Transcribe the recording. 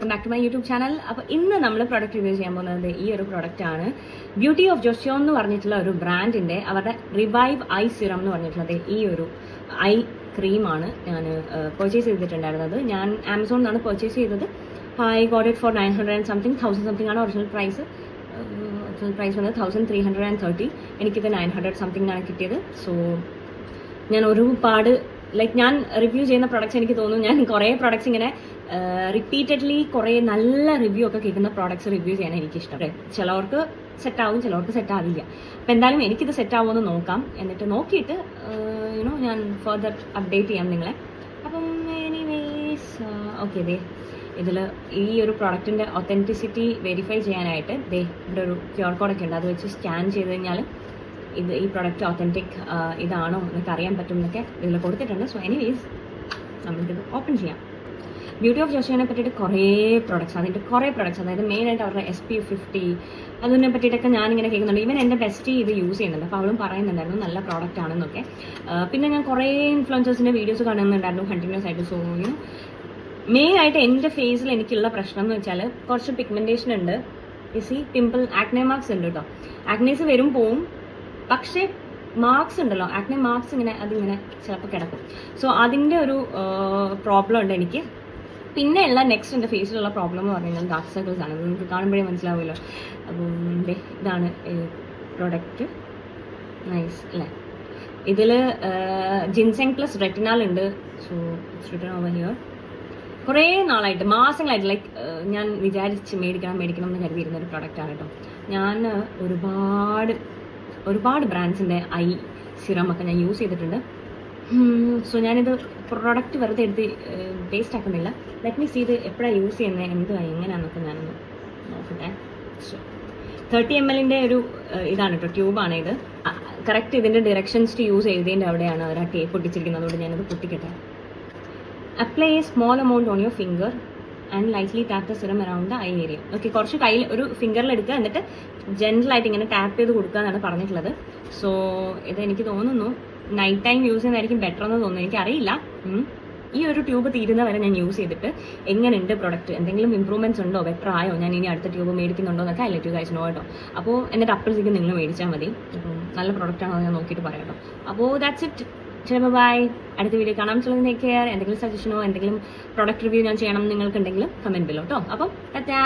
Welcome back to my YouTube channel. അപ്പോൾ ഇന്ന് നമ്മൾ പ്രൊഡക്റ്റ് റിവ്യൂ ചെയ്യാൻ പോകുന്നത് ഈ ഒരു പ്രൊഡക്റ്റ് ആണ്. ബ്യൂട്ടി ഓഫ് ജോസിയോ എന്ന് പറഞ്ഞിട്ടുള്ള ഒരു ബ്രാൻഡിന്റെ അവരുടെ റിവൈവ് ഐ സിറം എന്ന് പറഞ്ഞിട്ടുള്ളത് ഈ ഒരു ഐ ക്രീമാണ് ഞാൻ പർച്ചേസ് ചെയ്തിട്ടുണ്ടായിരുന്നത്. ഞാൻ ആമസോണിൽ നിന്നാണ് പർച്ചേസ് ചെയ്തത്. I got it for 900 and something, 1000 something ആണ് ഒറിജിനൽ പ്രൈസ്. വന്നത് 1330. എനിക്കിത് 900 സംതിങ്ങിനാണ് കിട്ടിയത്. സോ ഞാൻ ഒരുപാട് ഞാൻ റിവ്യൂ ചെയ്യുന്ന പ്രൊഡക്ട്സ് എനിക്ക് തോന്നുന്നു ഞാൻ കുറേ പ്രൊഡക്ട്സ് ഇങ്ങനെ റിപ്പീറ്റഡ്ലി കുറേ നല്ല റിവ്യൂ ഒക്കെ കേൾക്കുന്ന പ്രോഡക്ട്സ് റിവ്യൂ ചെയ്യാൻ എനിക്കിഷ്ടം. ചിലവർക്ക് സെറ്റ് ആവും, ചിലവർക്ക് സെറ്റ് ആവില്ല. അപ്പം എന്തായാലും എനിക്കിത് സെറ്റ് ആവുമെന്ന് നോക്കാം. എന്നിട്ട് നോക്കിയിട്ട് ഞാൻ ഫർദർ അപ്ഡേറ്റ് ചെയ്യാം നിങ്ങളെ. അപ്പം എനിവേസ് ഓക്കെ, ദേ ഇതിൽ ഈ ഒരു പ്രോഡക്റ്റിൻ്റെ ഒത്തൻറ്റിസിറ്റി വെരിഫൈ ചെയ്യാനായിട്ട് ഇവിടെ ഒരു QR കോഡൊക്കെ ഉണ്ട്. അത് വെച്ച് സ്കാൻ ചെയ്ത് കഴിഞ്ഞാൽ ഈ പ്രൊഡക്റ്റ് ഒത്തൻറ്റിക് ഇതാണോ എന്നൊക്കെ അറിയാൻ പറ്റും എന്നൊക്കെ ഇതിൽ കൊടുത്തിട്ടുണ്ട്. സോ എനിവേസ് നമുക്കിത് ഓപ്പൺ ചെയ്യാം. ബ്യൂട്ടി ഓഫ് ജോസിയോനെ പറ്റിയിട്ട് കുറേ പ്രൊഡക്ട്സ്, അതായത് മെയിനായിട്ട് അവരുടെ SPF 50 അതിനെ പറ്റിയിട്ടൊക്കെ ഞാനിങ്ങനെ കേൾക്കുന്നുണ്ട്. ഈവൻ എൻ്റെ ബെസ്റ്റി ഇത് യൂസ് ചെയ്യുന്നുണ്ട്. അപ്പോൾ അവളും പറയുന്നുണ്ടായിരുന്നു നല്ല പ്രോഡക്റ്റ് ആണെന്നൊക്കെ. പിന്നെ ഞാൻ കുറേ ഇൻഫ്ലുവൻസേഴ്സിൻ്റെ വീഡിയോസ് കാണുന്നുണ്ടായിരുന്നു കണ്ടിന്യൂസ് ആയിട്ട്. സോ മെയിനായിട്ട് എൻ്റെ ഫേസിൽ എനിക്കുള്ള പ്രശ്നം എന്ന് വെച്ചാൽ കുറച്ച് പിഗ്മെൻറ്റേഷൻ ഉണ്ട്. പിമ്പിൾ ആക്നെ മാർക്സ് ഉണ്ട് കേട്ടോ. ആക്നേസ് വരും പോവും, പക്ഷേ മാർക്സ് ഉണ്ടല്ലോ, ആക്നെ മാർക്സ് അതിങ്ങനെ ചിലപ്പോൾ കിടക്കും. സോ അതിൻ്റെ ഒരു പ്രോബ്ലം ഉണ്ട് എനിക്ക്. പിന്നെ ഉള്ള നെക്സ്റ്റ് എൻ്റെ ഫേസിലുള്ള പ്രോബ്ലം എന്ന് പറഞ്ഞു കഴിഞ്ഞാൽ ഡാർക്ക് സർക്കിൾസ് ആണ്. നിങ്ങൾക്ക് കാണുമ്പോഴേ മനസ്സിലാവുമല്ലോ. അപ്പം ഇതാണ് പ്രൊഡക്റ്റ്. നൈസ് അല്ലേ? ഇതിൽ ജിൻസെങ് പ്ലസ് റെറ്റിനാൽ ഉണ്ട്. So it's written over here. കുറേ നാളായിട്ട്, മാസങ്ങളായിട്ട് ഞാൻ വിചാരിച്ച് മേടിക്കണം എന്ന് കരുതിയിരുന്ന ഒരു പ്രൊഡക്റ്റാണ് കേട്ടോ. ഞാൻ ഒരുപാട് ബ്രാൻഡ്സിൻ്റെ ഐ സിറമൊക്കെ ഞാൻ യൂസ് ചെയ്തിട്ടുണ്ട്. സോ ഞാനിത് പ്രൊഡക്റ്റ് വെറുതെ എടുത്ത് വേസ്റ്റ് ആക്കുന്നില്ല. ലെറ്റ് മീ സീ ഇത് എപ്പോഴാണ് യൂസ് ചെയ്യുന്നത്, എങ്ങനെയാണെന്നൊക്കെ ഞാനൊന്ന് നോക്കട്ടെ. സോ 30 ml ഒരു ഇതാണ് കേട്ടോ, ട്യൂബാണ് ഇത്. കറക്റ്റ് ഇതിൻ്റെ ഡയറക്ഷൻസ് ടു യൂസ് ചെയ്തതിൻ്റെ അവിടെയാണ് അവർ ആ ടേപ്പ് പൊട്ടിച്ചിരിക്കുന്നത്. അതുകൊണ്ട് ഞാനത് പൊട്ടിക്കട്ടെ. Apply a small amount on your finger and lightly tap the serum around the eye area. Okay, കുറച്ച് കയ്യിൽ ഒരു ഫിംഗറിൽ എടുക്കുക, എന്നിട്ട് ജെന്റലായിട്ട് ഇങ്ങനെ ടാപ്പ് ചെയ്ത് കൊടുക്കുക എന്നാണ് പറഞ്ഞിട്ടുള്ളത്. സോ ഇത് എനിക്ക് തോന്നുന്നു നൈറ്റ് ടൈം യൂസ് ചെയ്യുന്നതായിരിക്കും ബെറ്റർ എന്ന് തോന്നുന്നു. എനിക്കറിയില്ല. ഈ ഒരു ട്യൂബ് തീരുന്ന വരെ ഞാൻ യൂസ് ചെയ്തിട്ട് എങ്ങനെയുണ്ട് പ്രൊഡക്റ്റ്, എന്തെങ്കിലും ഇമ്പ്രൂവ്മെന്റ്സ് ഉണ്ടോ, ബെറ്റർ ആയോ, ഞാൻ ഇനി അടുത്ത ട്യൂബ് മേടിക്കുന്നുണ്ടോ എന്നൊക്കെ I let you guys know കേട്ടോ. അപ്പോൾ എന്നിട്ട് അപ്പോഴത്തേക്കും നിങ്ങൾ മേടിച്ചാൽ മതി. അപ്പം നല്ല പ്രൊഡക്റ്റ് ആണോ ഞാൻ നോക്കിയിട്ട് പറയാം കേട്ടോ. അപ്പോൾ ദാറ്റ്സ് ഇറ്റ്. ബൈ. അടുത്ത വീഡിയോ കാണാൻ ടേക്ക് കെയർ. എന്തെങ്കിലും സജഷനോ എന്തെങ്കിലും പ്രൊഡക്റ്റ് റിവ്യൂ ഞാൻ ചെയ്യണം നിങ്ങൾക്കുണ്ടെങ്കിൽ കമന്റ് ബിലോ കേട്ടോ. അപ്പം ടാറ്റാ.